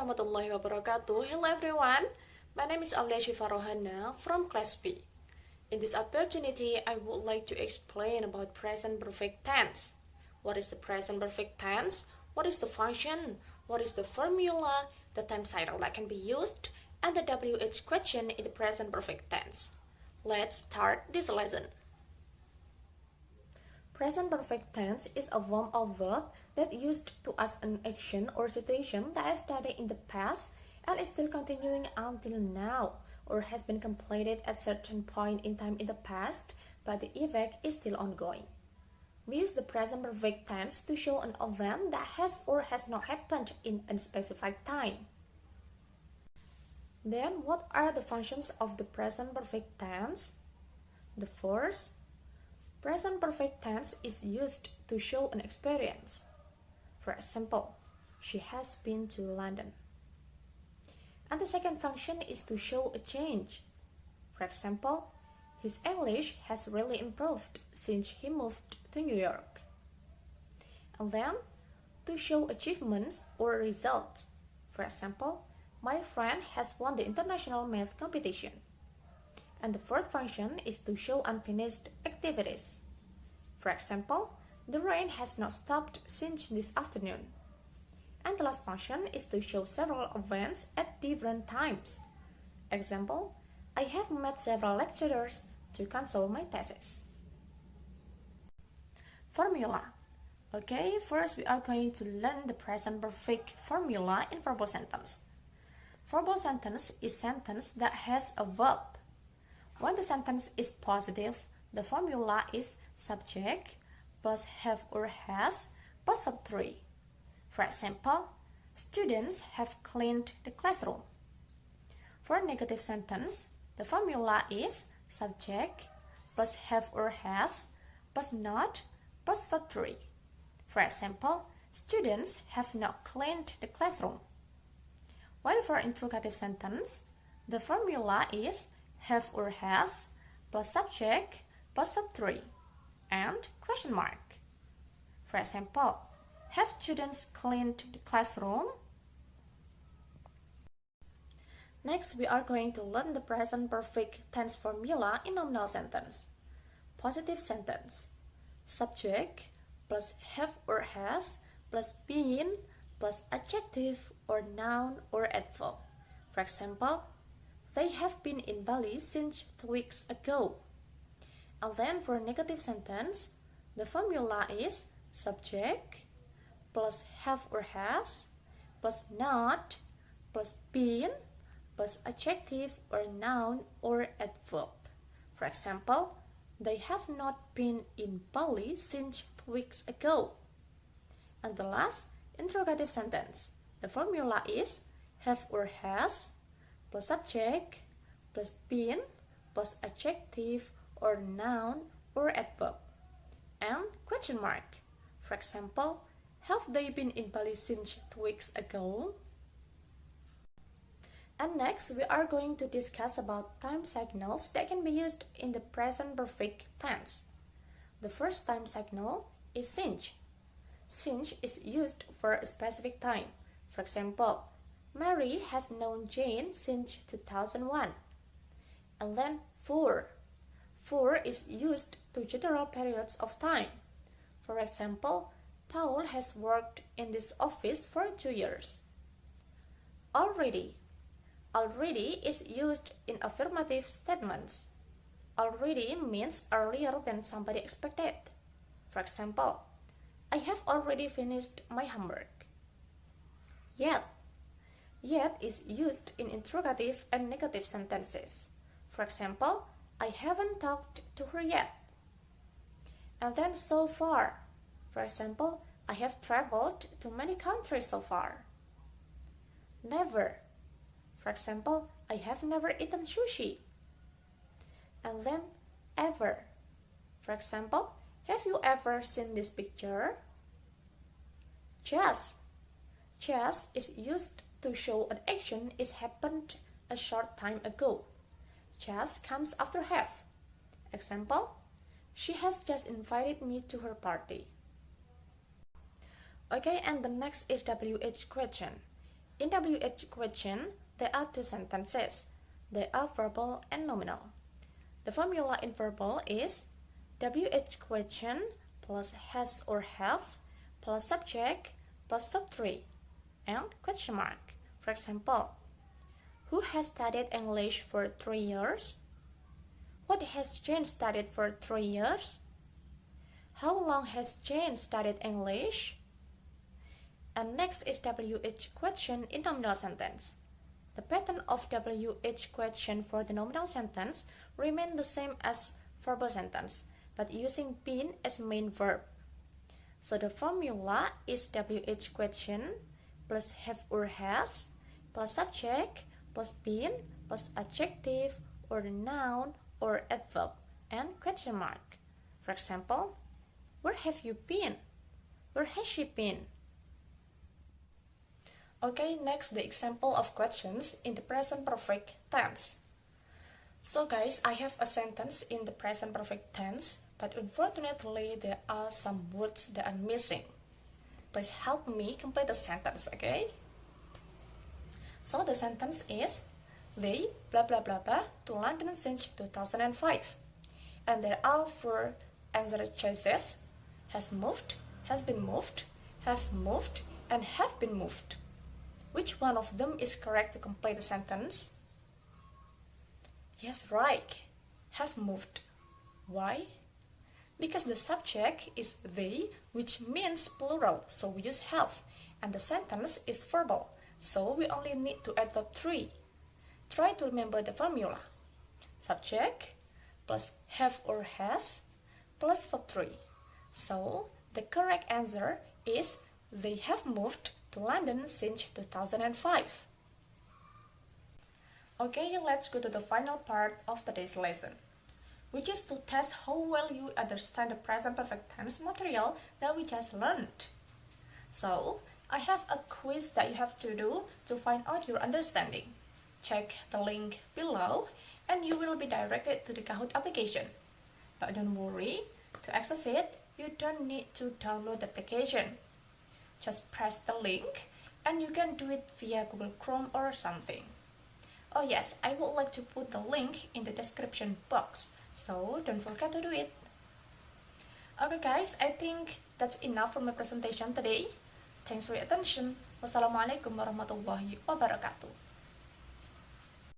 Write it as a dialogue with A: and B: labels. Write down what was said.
A: warahmatullahi wabarakatuh. Hello everyone, my name is Awliya Syifa Rohana from class B. In this opportunity, I would like to explain about present perfect tense. What is the present perfect tense? What is the function? What is the formula, the time cycle that can be used, and the WH question in the present perfect tense. Let's start this lesson. Present perfect tense is a form of verb that used to ask an action or situation that started in the past and is still continuing until now, or has been completed at a certain point in time in the past, but the effect is still ongoing. We use the present perfect tense to show an event that has or has not happened in a specific time. Then, what are the functions of the present perfect tense? The first, present perfect tense is used to show an experience. For example, she has been to London. And the second function is to show a change. For example, his English has really improved since he moved to New York. And then, to show achievements or results. For example, my friend has won the international math competition. And the fourth function is to show unfinished activities. For example, the rain has not stopped since this afternoon. And the last function is to show several events at different times. Example, I have met several lecturers to consult my thesis. Formula. Okay, first we are going to learn the present perfect formula in verbal sentence. Verbal sentence is sentence that has a verb. When the sentence is positive, the formula is subject plus have or has plus verb 3. For example, students have cleaned the classroom. For a negative sentence, the formula is subject plus have or has plus not plus verb 3. For example, students have not cleaned the classroom. While for interrogative sentence, the formula is have or has plus subject plus verb 3 and question mark. For example, have students cleaned the classroom? Next, we are going to learn the present perfect tense formula in nominal sentence. Positive sentence. Subject plus have or has plus been plus adjective or noun or adverb. For example, they have been in Bali since 2 weeks ago. And then for a negative sentence, the formula is subject plus have or has plus not plus been plus adjective or noun or adverb. For example, they have not been in Bali since 2 weeks ago. And the last, interrogative sentence. The formula is have or has plus subject plus been plus adjective or noun or adverb and question mark. For example, have they been in Bali since 2 weeks ago? And next, we are going to discuss about time signals that can be used in the present perfect tense. The first time signal is since. Since is used for a specific time. For example, Mary has known Jane since 2001. And then for. For is used to general periods of time. For example, Paul has worked in this office for 2 years. Already. Already is used in affirmative statements. Already means earlier than somebody expected. For example, I have already finished my homework. Yet. Yet is used in interrogative and negative sentences. For example, I haven't talked to her yet. And then so far. For example, I have traveled to many countries so far. Never. For example, I have never eaten sushi. And then ever. For example, have you ever seen this picture? Just. Just is used to show an action is happened a short time ago. Just comes after have. Example, she has just invited me to her party. Okay, and the next is WH question. In WH question, there are two sentences. They are verbal and nominal. The formula in verbal is WH question plus has or have plus subject plus verb 3 and question mark. For example, who has studied English for 3 years? What has Jane studied for 3 years? How long has Jane studied English? And next is WH question in nominal sentence. The pattern of WH question for the nominal sentence remains the same as verbal sentence, but using been as main verb. So the formula is WH question plus have or has plus subject plus been plus adjective or noun or adverb and question mark. For example, where have you been? Where has she been? Okay, next the example of questions in the present perfect tense. So guys, I have a sentence in the present perfect tense, but unfortunately there are some words that are missing. Please help me complete the sentence, okay? So the sentence is, they blah blah blah blah to London since 2005. And there are 4 answer choices: has moved, has been moved, have moved, and have been moved. Which one of them is correct to complete the sentence? Yes, right. Have moved. Why? Because the subject is they, which means plural, so we use have. And the sentence is verbal, so we only need to add verb 3. Try to remember the formula. Subject plus have or has plus verb 3. So the correct answer is they have moved to London since 2005. Okay, let's go to the final part of today's lesson, which is to test how well you understand the present perfect tense material that we just learned. So, I have a quiz that you have to do to find out your understanding. Check the link below and you will be directed to the Kahoot application. But don't worry, to access it, you don't need to download the application. Just press the link and you can do it via Google Chrome or something. Oh yes, I would like to put the link in the description box, so don't forget to do it. Okay guys, I think that's enough for my presentation today. Thanks for your attention. Wassalamualaikum warahmatullahi wabarakatuh.